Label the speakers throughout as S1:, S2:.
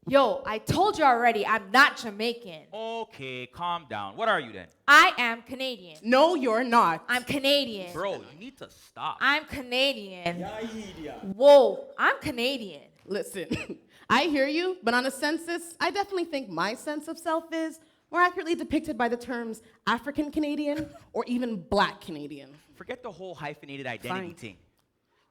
S1: Yo, I told you already, I'm not Jamaican.
S2: Okay, calm down. What are you then?
S1: I am Canadian.
S3: No, you're not.
S1: I'm Canadian.
S2: Bro, you need to stop.
S1: I'm Canadian. Whoa, I'm Canadian.
S3: Listen, I hear you, but on a census, I definitely think my sense of self is more accurately depicted by the terms African Canadian or even Black Canadian.
S2: Forget the whole hyphenated identity
S3: Fine.
S2: thing.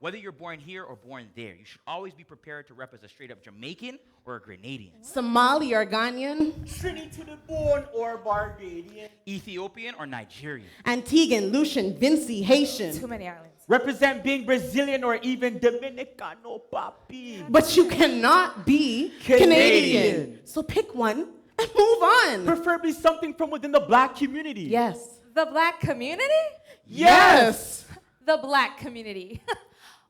S2: Whether you're born here or born there, you should always be prepared to rep as a straight-up Jamaican or a Grenadian.
S3: Somali or Ghanaian,
S4: Trinity to the bone or Barbadian.
S2: Ethiopian or Nigerian.
S3: Antiguan, Lucian, Vinci, Haitian.
S1: Too many islands.
S4: Represent being Brazilian or even Dominicano, papi.
S3: But you cannot be Canadian. So pick one and move on.
S4: Preferably something from within the Black community.
S3: Yes.
S1: The Black community?
S3: Yes.
S1: The Black community.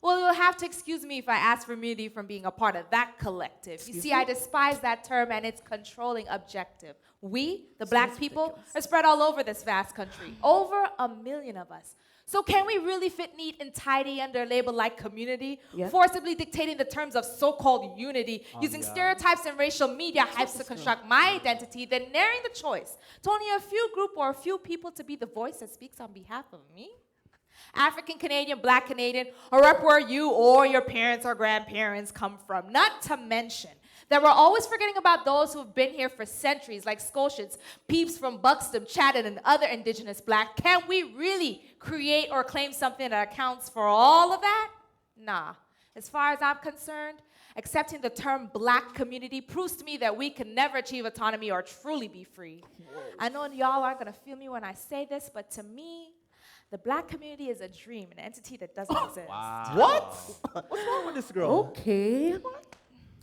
S1: Well, you'll have to excuse me if I ask for immunity from being a part of that collective. You see, I despise that term and its controlling objective. We, the Black people, are spread all over this vast country. Over 1 million of us. So can we really fit neat and tidy under a label like community,
S3: Yeah.
S1: forcibly dictating the terms of so-called unity, using stereotypes and racial media hypes to construct my identity, then narrowing the choice to only a few group or a few people to be the voice that speaks on behalf of me? African Canadian, Black Canadian, or up where you or your parents or grandparents come from. Not to mention that we're always forgetting about those who've been here for centuries, like Scotians, peeps from Buxton, Chatham, and other indigenous Black. Can we really create or claim something that accounts for all of that? Nah. As far as I'm concerned, accepting the term Black community proves to me that we can never achieve autonomy or truly be free. I know y'all aren't gonna feel me when I say this, but to me, the Black community is a dream, an entity that doesn't exist.
S4: What? What's wrong with this girl?
S3: Okay.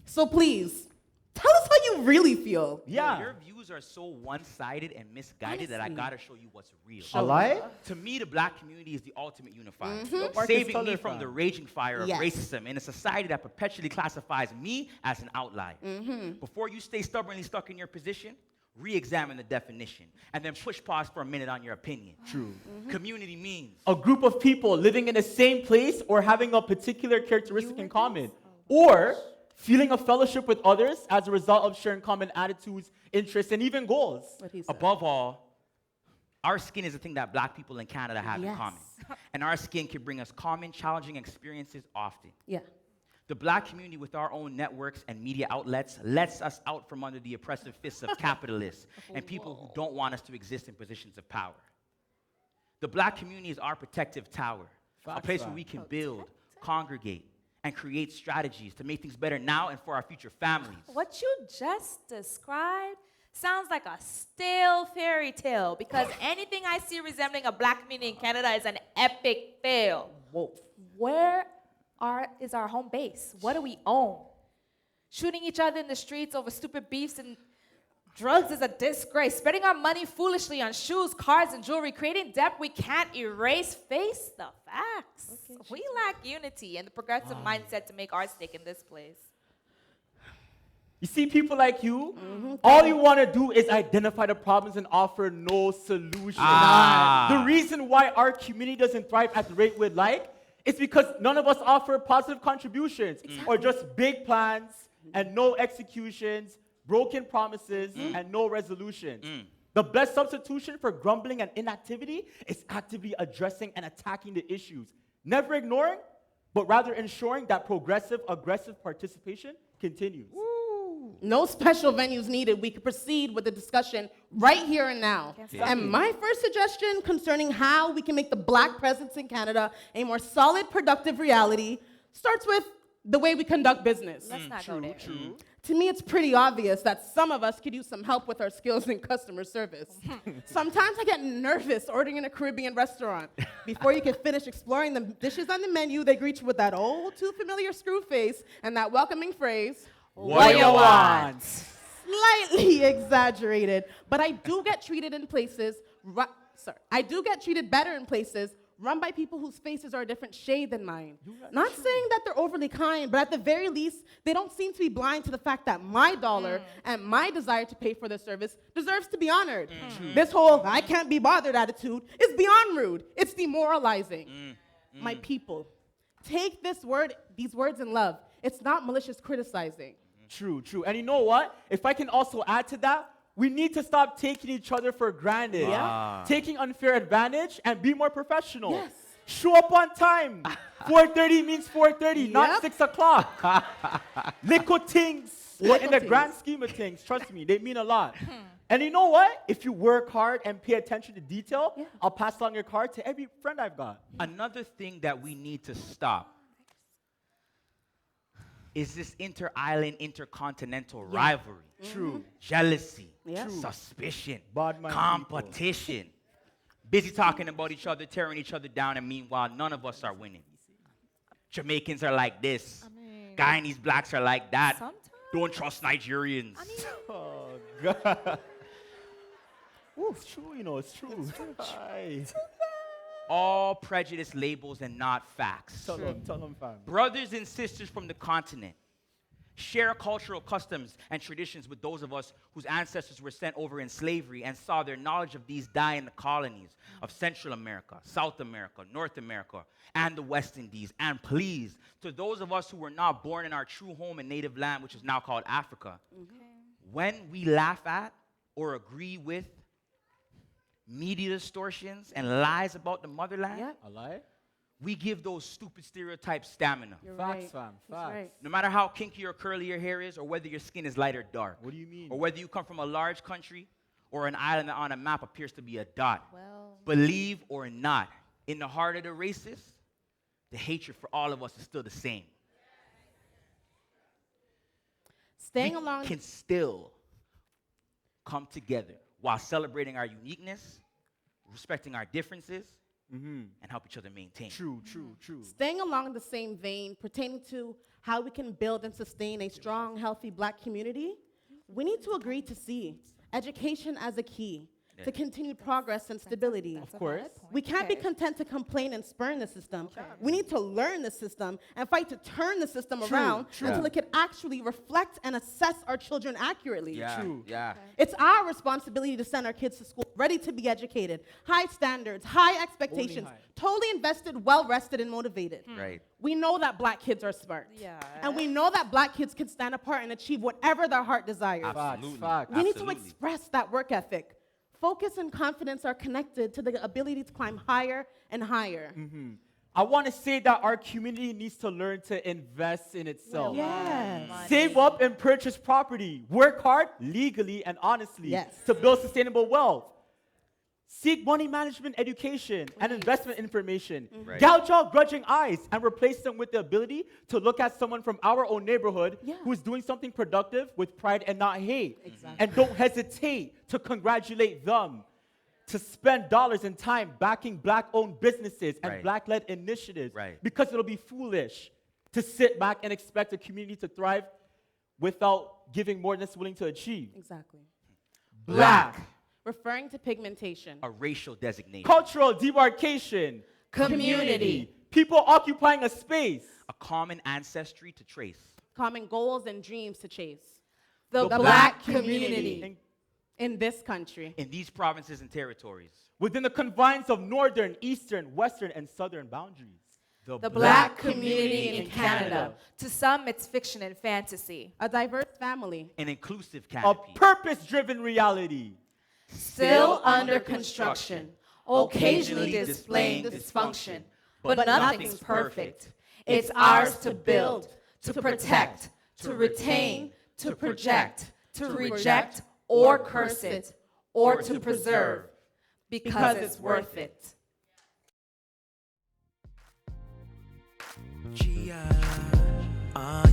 S3: So please, tell us how you really feel.
S4: Yeah.
S2: Your views are so one-sided and misguided that I gotta show you what's real.
S4: A lie?
S2: To me, the Black community is the ultimate unifier,
S4: Marcus
S2: saving me
S4: Tully
S2: from
S4: fan.
S2: the raging fire of
S3: Yes.
S2: racism in a society that perpetually classifies me as an outlier. Before you stay stubbornly stuck in your position, re-examine the definition, and then push pause for a minute on your opinion.
S4: True.
S2: Community means
S4: A group of people living in the same place or having a particular characteristic in common. Or feeling a fellowship with others as a result of sharing common attitudes, interests, and even goals.
S3: What he said.
S2: above all, our skin is the thing that Black people in Canada have in
S3: Yes.
S2: common. And our skin can bring us common, challenging experiences often.
S3: Yeah.
S2: The Black community, with our own networks and media outlets, lets us out from under the oppressive fists of capitalists and people who don't want us to exist in positions of power. The Black community is our protective tower, a
S4: Facts,
S2: place where
S4: facts.
S2: we can build, congregate, and create strategies to make things better now and for our future families.
S1: What you just described sounds like a stale fairy tale because anything I see resembling a Black community in Canada is an epic fail.
S3: Whoa.
S1: Where is our home base? What do we own? Shooting each other in the streets over stupid beefs and drugs is a disgrace. Spending our money foolishly on shoes, cars, and jewelry, creating debt we can't erase. Face the facts. We lack unity and the progressive mindset to make our stake in this place.
S4: You see people like you, all you want to do is identify the problems and offer no solution. The reason why our community doesn't thrive at the rate we'd like is because none of us offer positive contributions or just big plans and no executions, broken promises, and no resolutions. The best substitution for grumbling and inactivity is actively addressing and attacking the issues, never ignoring, but rather ensuring that progressive, aggressive participation continues.
S3: No special venues needed. We can proceed with the discussion right here and now. And my first suggestion concerning how we can make the Black presence in Canada a more solid, productive reality starts with the way we conduct business.
S1: Let's not go there.
S3: To me, it's pretty obvious that some of us could use some help with our skills in customer service. Sometimes I get nervous ordering in a Caribbean restaurant. Before you can finish exploring the dishes on the menu, they greet you with that old, too familiar screw face and that welcoming phrase,
S2: What you want?
S3: slightly exaggerated, but I do get treated in places, I do get treated better in places run by people whose faces are a different shade than mine. Not saying that they're overly kind, but at the very least, they don't seem to be blind to the fact that my dollar and my desire to pay for the service deserves to be honored. This whole I can't be bothered attitude is beyond rude. It's demoralizing. My people, take these words in love. It's not malicious criticizing.
S4: True, true. And you know what? If I can also add to that, we need to stop taking each other for granted.
S3: Yeah.
S4: Taking unfair advantage and be more professional.
S3: Yes.
S4: Show up on time. 4:30 means 4:30, not
S3: Yep.
S4: 6 o'clock. Little things. But in
S3: Little
S4: the
S3: things.
S4: grand scheme of things, trust me, they mean a lot. And you know what? If you work hard and pay attention to detail, I'll pass along your card to every friend I've got.
S2: Another thing that we need to stop is this inter-island, intercontinental rivalry.
S4: True.
S2: Jealousy,
S3: Yeah. True.
S2: suspicion,
S4: Bad mind
S2: competition. Busy talking about each other, tearing each other down, and meanwhile, none of us are winning. Jamaicans are like this. Guyanese blacks are like that.
S1: Sometimes.
S2: Don't trust Nigerians.
S4: Oh, God. Ooh, it's true, you know, it's true. Aye.
S2: All prejudice labels and not facts.
S4: Tell them, fam.
S2: Brothers and sisters from the continent share cultural customs and traditions with those of us whose ancestors were sent over in slavery and saw their knowledge of these die in the colonies of Central America, South America, North America, and the West Indies. And please, to those of us who were not born in our true home and native land, which is now called Africa, when we laugh at or agree with media distortions and lies about the motherland,
S3: Yeah.
S4: A lie?
S2: we give those stupid stereotypes stamina.
S3: You're
S4: Facts,
S3: right.
S4: fam.
S3: That's
S4: Facts.
S3: right.
S2: No matter how kinky or curly your hair is, or whether your skin is light or dark,
S4: What do you mean?
S2: or whether you come from a large country or an island that on a map appears to be a dot.
S1: Well,
S2: Believe or not, in the heart of the racist, the hatred for all of us is still the same.
S3: Staying
S2: We
S3: along.
S2: can still come together while celebrating our uniqueness, respecting our differences, and help each other maintain.
S4: True, true, true.
S3: Staying along the same vein, pertaining to how we can build and sustain a strong, healthy black community, we need to agree to see education as a key to continued progress and stability.
S1: that's a
S4: course.
S1: valid point.
S3: We can't be
S1: Okay.
S3: content to complain and spurn the system. We need to learn the system and fight to turn the system around until it can actually reflect and assess our children accurately.
S4: True.
S2: Yeah.
S3: It's our responsibility to send our kids to school ready to be educated, high standards, high expectations,
S4: high.
S3: totally invested, well rested, and motivated.
S2: Right.
S3: We know that black kids are smart.
S1: Yeah.
S3: And we know that black kids can stand apart and achieve whatever their heart desires.
S2: Absolutely.
S4: Facts.
S3: We need to
S2: Absolutely.
S3: express that work ethic. Focus and confidence are connected to the ability to climb higher and higher.
S4: I want to say that our community needs to learn to invest in itself.
S3: Yes.
S4: Save up and purchase property. Work hard, legally and honestly,
S3: Yes.
S4: to build sustainable wealth. Seek money management education and investment information.
S2: Right.
S4: Gouge out grudging eyes and replace them with the ability to look at someone from our own neighborhood who's doing something productive with pride and not hate.
S3: Exactly.
S4: And don't hesitate to congratulate them. To spend dollars and time backing black-owned businesses and
S2: Right.
S4: black-led initiatives.
S2: Right.
S4: Because it'll be foolish to sit back and expect a community to thrive without giving more than it's willing to achieve.
S3: Exactly.
S4: Black.
S3: Referring to pigmentation.
S2: A racial designation.
S4: Cultural demarcation.
S3: Community.
S4: People occupying a space.
S2: A common ancestry to trace.
S3: Common goals and dreams to chase.
S1: The
S3: black
S1: community.
S3: community. In this country.
S2: In these provinces and territories.
S4: Within the confines of northern, eastern, western, and southern boundaries.
S1: The black community in Canada. To some, it's fiction and fantasy.
S3: A diverse family.
S2: An inclusive
S4: A
S2: canopy.
S4: purpose-driven reality.
S1: Still under construction. Occasionally displaying dysfunction. But nothing's perfect. It's ours to build, to protect, to retain, to project, to reject, or curse it, or to preserve, because it's worth it.
S5: GIA,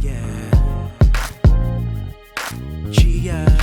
S5: yeah. GIA.